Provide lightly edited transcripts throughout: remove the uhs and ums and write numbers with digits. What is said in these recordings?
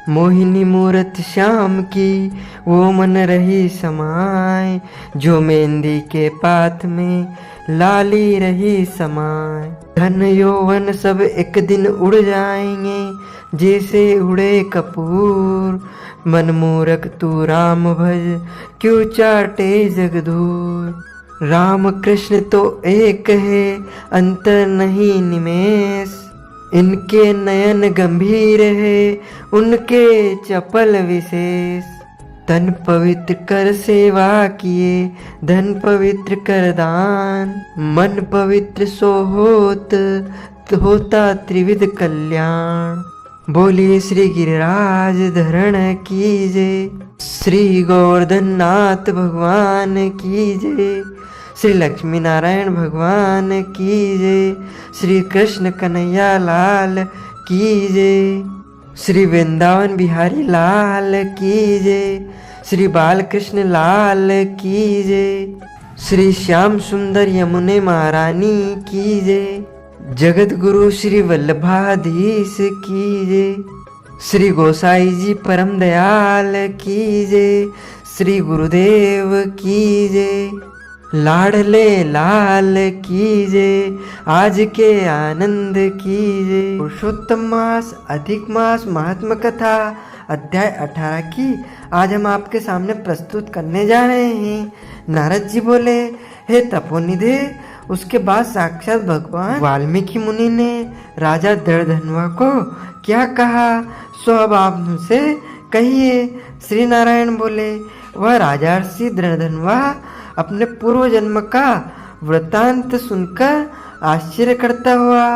मोहिनी मूरत श्याम की वो मन रही समाए, जो मेहंदी के पात में लाली रही समाए। धन यौवन सब एक दिन उड़ जाएंगे, जैसे उड़े कपूर। मन मूरख तू राम भज, क्यों चाटे जग धूर। राम कृष्ण तो एक है, अंतर नहीं निमेष। इनके नयन गंभीर है, उनके चपल विशेष। तन पवित्र कर सेवा किए, धन पवित्र कर दान। मन पवित्र सो होता त्रिविध कल्याण। बोलिए श्री गिरिराज धरण कीजे, श्री गोवर्धन नाथ भगवान कीजे, श्री लक्ष्मी नारायण भगवान की जय, श्री कृष्ण कन्हैया लाल की जय, श्री वृंदावन बिहारी लाल की जय, श्री बालकृष्ण लाल की जय, श्री श्याम सुंदर यमुने महारानी की जय, जगत गुरु श्री वल्लभाधीश की जय, श्री गोसाई जी परम दयाल की जय, श्री गुरुदेव की जय, लाडले लाल कीजे, आज के आनंद कीजे। पुरुषोत्तम मास अधिक मास महात्म कथा अध्याय 18 की आज हम आपके सामने प्रस्तुत करने जा रहे हैं। नारद जी बोले, हे तपोनिधे। उसके बाद साक्षात भगवान वाल्मीकि मुनि ने राजा दृढ़धनुआ को क्या कहा, सो अब आप मुझसे कहिए। श्री नारायण बोले, वह राजर्षि दृढ़धनुआ अपने पूर्व जन्म का वृतांत सुनकर आश्चर्य करता हुआ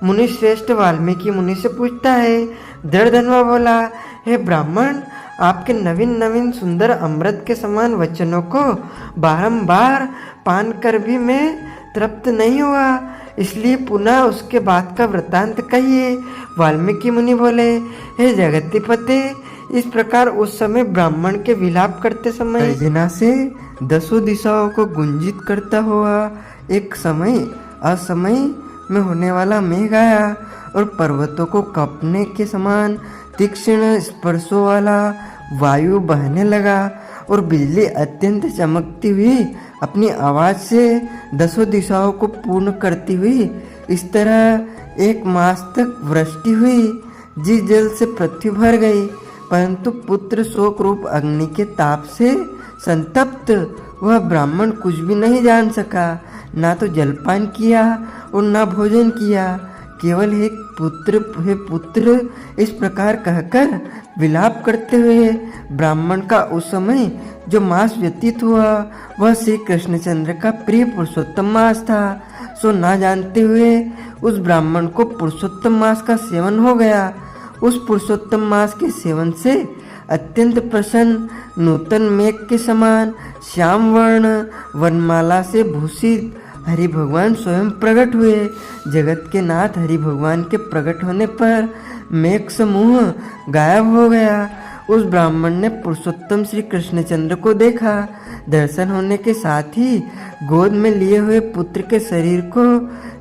मुनि श्रेष्ठ वाल्मीकि मुनि से पूछता है। दृढ़धनुआ बोला, हे ब्राह्मण, आपके नवीन नवीन सुंदर अमृत के समान वचनों को बारंबार पान कर भी मैं तृप्त नहीं हुआ, इसलिए पुनः उसके बाद का वृतांत कहिए। वाल्मीकि मुनि बोले, हे जगत्पते, इस प्रकार उस समय ब्राह्मण के विलाप करते समय गर्जना से 10 दिशाओं को गुंजित करता हुआ एक समय असमय में होने वाला मेघ आया और पर्वतों को कांपने के समान तीक्ष्ण स्पर्शों वाला वायु बहने लगा और बिजली अत्यंत चमकती हुई अपनी आवाज से 10 दिशाओं को पूर्ण करती हुई इस तरह 1 मास तक वृष्टि हुई, जिस जल से पृथ्वी भर गई। परंतु पुत्र शोक रूप अग्नि के ताप से संतप्त वह ब्राह्मण कुछ भी नहीं जान सका, ना तो जलपान किया और ना भोजन किया। केवल हे पुत्र इस प्रकार कहकर विलाप करते हुए ब्राह्मण का उस समय जो मास व्यतीत हुआ वह श्री कृष्णचंद्र का प्रिय पुरुषोत्तम मास था। सो ना जानते हुए उस ब्राह्मण को पुरुषोत्तम मास का सेवन हो गया। उस पुरुषोत्तम मास के सेवन से अत्यंत प्रसन्न नूतन मेघ के समान श्याम वर्ण वनमाला से भूषित हरि भगवान स्वयं प्रकट हुए। जगत के नाथ हरि भगवान के प्रकट होने पर मेघ समूह गायब हो गया। उस ब्राह्मण ने पुरुषोत्तम श्री कृष्णचंद्र को देखा। दर्शन होने के साथ ही गोद में लिए हुए पुत्र के शरीर को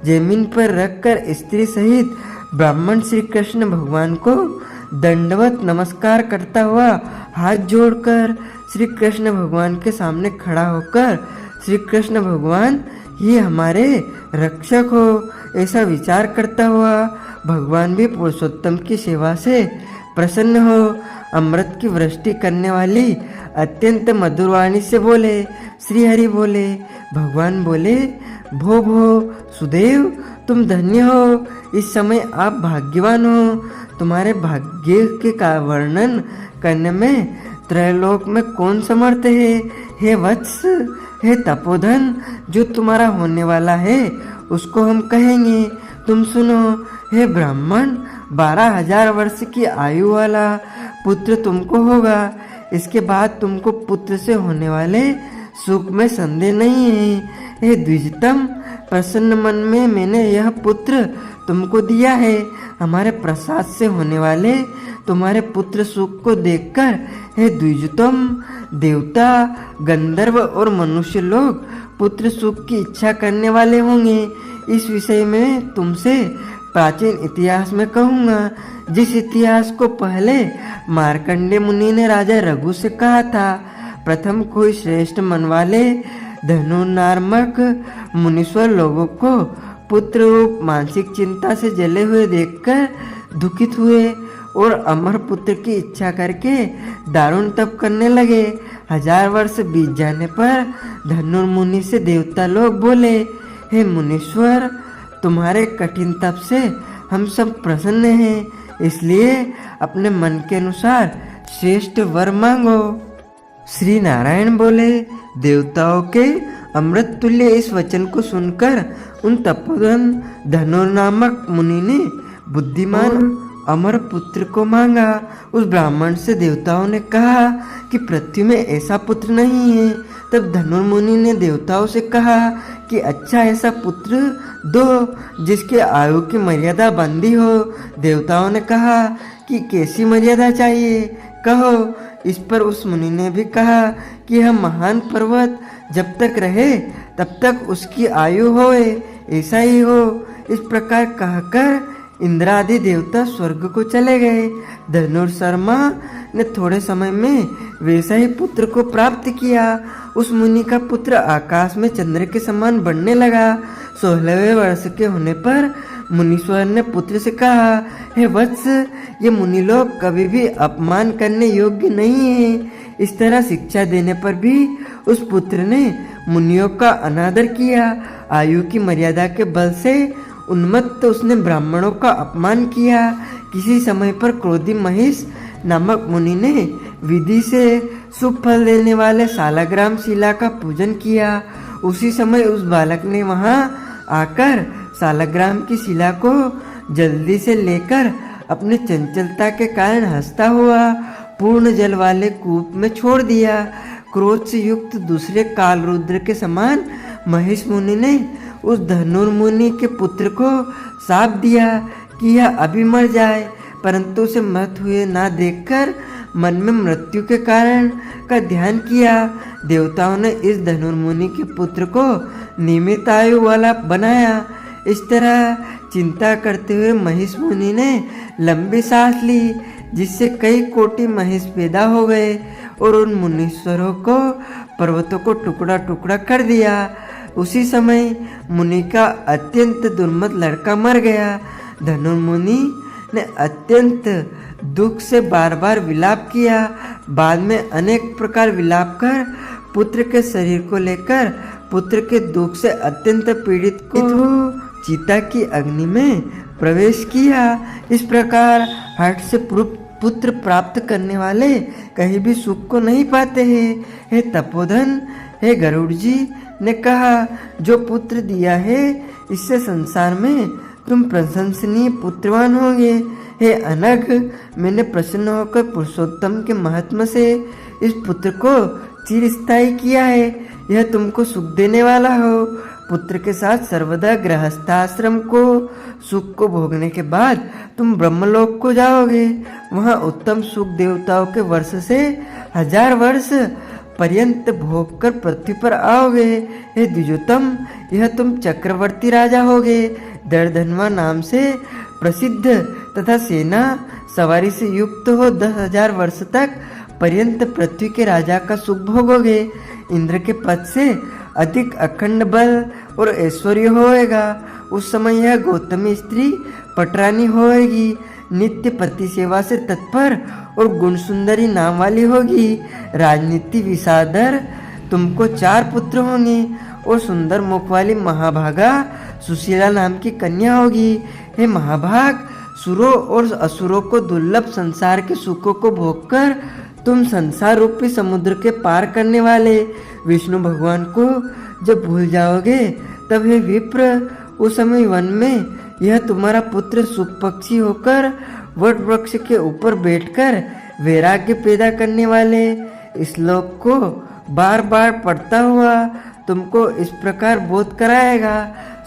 जमीन पर रखकर स्त्री सहित ब्राह्मण श्री कृष्ण भगवान को दंडवत नमस्कार करता हुआ हाथ जोड़कर श्री कृष्ण भगवान के सामने खड़ा होकर श्री कृष्ण भगवान ही हमारे रक्षक हो ऐसा विचार करता हुआ भगवान भी पुरुषोत्तम की सेवा से प्रसन्न हो अमृत की वृष्टि करने वाली अत्यंत मधुर वाणी से बोले। श्री हरि बोले, भगवान बोले, भो सुदेव, तुम धन्य हो। इस समय आप भाग्यवान हो। तुम्हारे भाग्य के का वर्णन करने में त्रैलोक में कौन समर्थ है। हे वत्स, हे तपोधन, जो तुम्हारा होने वाला है उसको हम कहेंगे। तुम सुनो, हे ब्राह्मण, 12,000 वर्ष की आयु वाला पुत्र तुमको होगा। इसके बाद तुमको पुत्र से होने वाले सुख में संदेह नहीं है। हे द्विजतम, प्रसन्न मन में मैंने यह पुत्र तुमको दिया है। हमारे प्रसाद से होने वाले तुम्हारे पुत्र सुख को देखकर हे द्विजतम, देवता, गंधर्व और मनुष्य लोग पुत्र सुख की इच्छा करने वाले होंगे। इस विषय में तुमसे प्राचीन इतिहास में कहूँगा, जिस इतिहास को पहले मार्कंडेय मुनि ने राजा रघु से कहा था। प्रथम कोई श्रेष्ठ मन वाले धनुर्नामक मुनीश्वर लोगों को पुत्र रूप मानसिक चिंता से जले हुए देखकर दुखित हुए और अमर पुत्र की इच्छा करके दारुण तप करने लगे। 1000 वर्ष बीत जाने पर धनुर्मुनि से देवता लोग बोले, हे मुनीश्वर, तुम्हारे कठिन तप से हम सब प्रसन्न हैं, इसलिए अपने मन के अनुसार श्रेष्ठ वर मांगो। श्री नारायण बोले, देवताओं के अमृत तुल्य इस वचन को सुनकर उन तपोधन धनुर्नामक मुनि ने बुद्धिमान अमर पुत्र को मांगा। उस ब्राह्मण से देवताओं ने कहा कि पृथ्वी में ऐसा पुत्र नहीं है। तब धनुर्मुनि ने देवताओं से कहा कि अच्छा ऐसा पुत्र दो जिसके आयु की मर्यादा बंदी हो। देवताओं ने कहा कि कैसी मर्यादा चाहिए, कहो। इस पर उस मुनि ने भी कहा कि यह महान पर्वत जब तक रहे तब तक उसकी आयु होए, ऐसा ही हो। इस प्रकार कहकर इंद्रादि देवता स्वर्ग को चले गए। धनुर्शर्मा ने थोड़े समय में वैसा ही पुत्र को प्राप्त किया। उस मुनि का पुत्र आकाश में चंद्र के समान बढ़ने लगा। 16वें वर्ष के होने पर मुनीश्वर ने पुत्र से कहा, हे वत्स, ये मुनि लोग कभी भी अपमान करने योग्य नहीं है। इस तरह शिक्षा देने पर भी उस पुत्र ने मुनियों का अनादर किया। आयु की मर्यादा के बल से उन्मत्त उसने ब्राह्मणों का अपमान किया। किसी समय पर क्रोधी महिष नामक मुनि ने विधि से शुभ फल देने वाले सालग्राम शिला का पूजन किया। उसी समय उस बालक ने वहां आकर सालग्राम की शिला को जल्दी से लेकर अपने चंचलता के कारण हंसता हुआ पूर्ण जल वाले कूप में छोड़ दिया। क्रोध से युक्त दूसरे कालरुद्र के समान महिष मुनि ने उस धनुर्मुनि के पुत्र को शाप दिया कि यह अभी मर जाए, परंतु उसे मृत हुए ना देखकर मन में मृत्यु के कारण का ध्यान किया। देवताओं ने इस धनुर्मुनि के पुत्र को नियमित आयु वाला बनाया। इस तरह चिंता करते हुए महिष मुनि ने लंबी सांस ली, जिससे कई कोटि महिष पैदा हो गए और उन मुनीश्वरों को पर्वतों को टुकड़ा टुकड़ा कर दिया। उसी समय मुनि का अत्यंत दुर्मत लड़का मर गया। धनुर्मुनि ने अत्यंत दुख से बार बार विलाप किया। बाद में अनेक प्रकार विलाप कर पुत्र के शरीर को लेकर पुत्र के दुख से अत्यंत पीड़ित को चिता की अग्नि में प्रवेश किया। इस प्रकार हठ से पुत्र प्राप्त करने वाले कहीं भी सुख को नहीं पाते हैं। हे तपोधन, हे गरुड़ जी ने कहा, जो पुत्र दिया है इससे संसार में तुम प्रशंसनीय पुत्रवान होंगे। हे अनघ, मैंने प्रसन्न होकर पुरुषोत्तम के महात्म्य से इस पुत्र को चिरस्थायी किया है। यह तुमको सुख देने वाला हो। पुत्र के साथ सर्वदा गृहस्थाश्रम को सुख को भोगने के बाद तुम ब्रह्मलोक को जाओगे। वहाँ उत्तम सुख देवताओं के वर्ष से 1000 वर्ष पर्यंत भोग कर पृथ्वी पर आओगे। हे द्विजोत्तम, यह तुम चक्रवर्ती राजा होगे। दर्दनवा नाम से प्रसिद्ध तथा सेना सवारी से युक्त हो 10,000 वर्ष तक पर्यंत पृथ्वी के राजा का सुख भोगोगे। इंद्र के पद से अधिक अखंड बल और ऐश्वर्य होएगा। उस समय यह गौतमी स्त्री पटरानी होएगी। नित्य पति सेवा से तत्पर और गुण सुंदरी नाम वाली होगी। राजनीति विसादर तुमको 4 पुत्र होंगे और सुंदर मुख वाली महाभागा सुशीला नाम की कन्या होगी। हे महाभाग, सुरों और असुरों को दुर्लभ संसार के सुखों को भोगकर तुम संसार रूपी समुद्र के पार करने वाले विष्णु भगवान को जब भूल जाओगे, तब हे विप्र, उस समय वन में यह तुम्हारा पुत्र सुख पक्षी होकर वट वृक्ष के ऊपर बैठकर वैराग्य पैदा करने वाले श्लोक को बार बार पढ़ता हुआ तुमको इस प्रकार बोध कराएगा।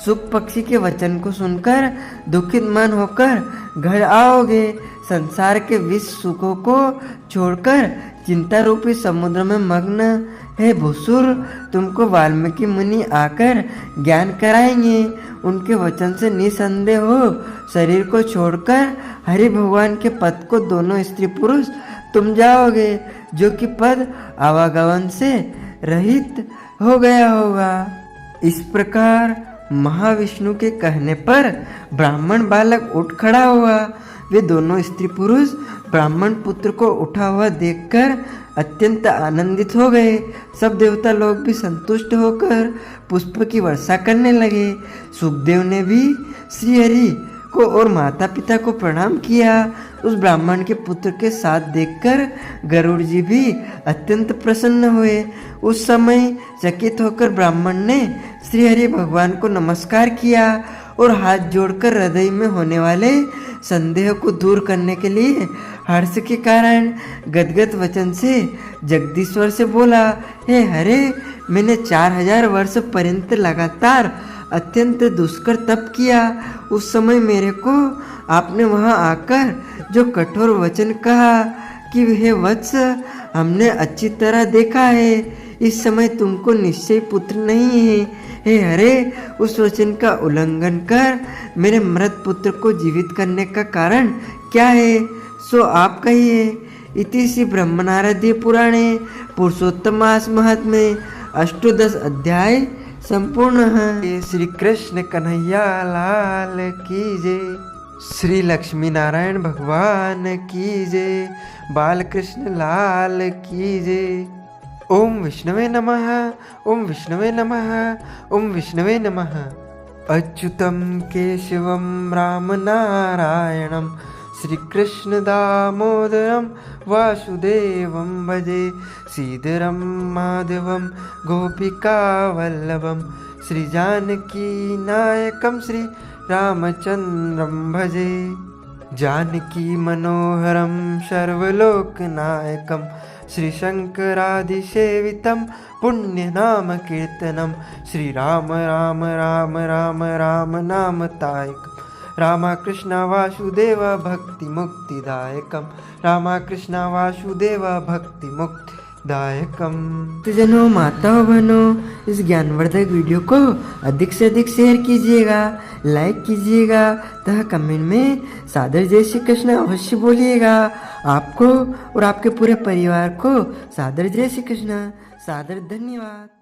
सुख पक्षी के वचन को सुनकर दुखित मन होकर घर आओगे। संसार के विश्व सुखों को छोड़कर चिंता रूपी समुद्र में मग्न है भुसुर। तुमको वाल्मीकि मुनि आकर ज्ञान कराएंगे। उनके वचन से निसंदेह हो शरीर को छोड़कर हरि भगवान के पद को दोनों स्त्री पुरुष तुम जाओगे, जो कि पद आवागमन से रहित हो गया होगा। इस प्रकार महाविष्णु के कहने पर ब्राह्मण बालक उठ खड़ा हुआ। वे दोनों स्त्री पुरुष ब्राह्मण पुत्र को उठा हुआ देखकर अत्यंत आनंदित हो गए। सब देवता लोग भी संतुष्ट होकर पुष्प की वर्षा करने लगे। सुखदेव ने भी श्रीहरि को और माता पिता को प्रणाम किया। उस ब्राह्मण के पुत्र के साथ देखकर गरुड़ जी भी अत्यंत प्रसन्न हुए। उस समय चकित होकर ब्राह्मण ने श्रीहरि भगवान को नमस्कार किया और हाथ जोड़कर हृदय में होने वाले संदेह को दूर करने के लिए हर्ष के कारण गदगद वचन से जगदीश्वर से बोला, हे हरे, मैंने 4000 वर्ष पर्यंत लगातार अत्यंत दुष्कर तप किया। उस समय मेरे को आपने वहां आकर जो कठोर वचन कहा कि हे वत्स, हमने अच्छी तरह देखा है, इस समय तुमको निश्चय पुत्र नहीं है। हे हरे, उस वचन का उल्लंघन कर मेरे मृत पुत्र को जीवित करने का कारण क्या है, सो आप कहिए। इति श्री ब्रह्मनारदीय पुराणे पुरुषोत्तमास महात्म्ये अष्टोदश अध्याय संपूर्ण है। श्री कृष्ण कन्हैया लाल की जय। श्री लक्ष्मी नारायण भगवान की जय। बालकृष्ण लाल की जय। ओम विष्णवे नमः। ओम विष्णवे नमः। ओम विष्णवे नमः। अच्युतं केशवं राम नारायणं श्रीकृष्ण दामोदरं वासुदेवं भजे। श्रीधरं माधवं गोपिकावल्लभं श्रीजानकी नायकं श्री रामचन्द्रं भजे। जानकी मनोहरं सर्वलोकनायकं श्रीशङ्करादिसेवितं पुण्यनाम कीर्तनं श्रीराम राम राम राम राम नामतायकं रामकृष्ण वासुदेव भक्ति मुक्तिदायकं रामकृष्ण वासुदेव भक्ति मुक्तिदायकम। तो जनों, माताओं, बहनों, इस ज्ञानवर्धक वीडियो को अधिक से अधिक शेयर कीजिएगा, लाइक कीजिएगा तथा कमेंट में सादर जय श्री कृष्ण अवश्य बोलिएगा। आपको और आपके पूरे परिवार को सादर जय श्री कृष्ण, सादर धन्यवाद।